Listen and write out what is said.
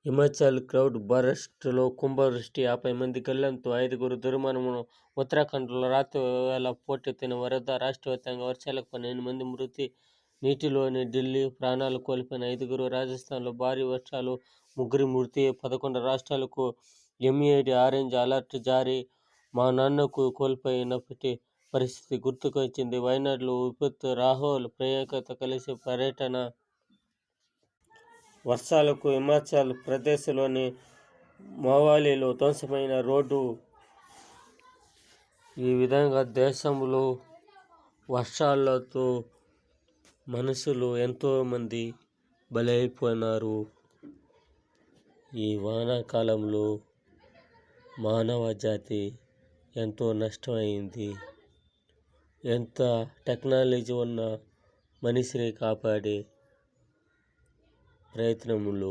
Himachal cloud బరస్ట్లో కుంభవృష్టి, 50 మంది గల్లంతు, 5గురు దుర్మరణం. ఉత్తరాఖండ్లో రాత్రివేళ పోటెత్తిన వరద, రాష్ట్రవ్యాప్తంగా వర్షాలకు 12 మంది మృతి. నీటిలోనే ఢిల్లీ ప్రాణాలు కోల్పోయిన 5గురు. రాజస్థాన్లో భారీ వర్షాలు, 3 మృతి. 11 రాష్ట్రాలకు MED ఆరెంజ్ అలర్ట్ జారీ. మా నాన్నకు కోల్పోయినప్పటి పరిస్థితి గుర్తుకు వచ్చింది. వయనాడులో విపత్తు, రాహుల్ ప్రియాంకతో కలిసి పర్యటన. వర్షాలకు హిమాచల్ ప్రదేశ్లోని మనాలీలో ధ్వంసమైన రోడ్డు. ఈ విధంగా దేశంలో వర్షాలతో మనుషులు ఎంతోమంది బలైపోయినారు. ఈ వానాకాలంలో మానవ జాతి ఎంతో నష్టమైంది. ఎంత టెక్నాలజీ ఉన్నా మనిషిని కాపాడే ప్రయత్నములు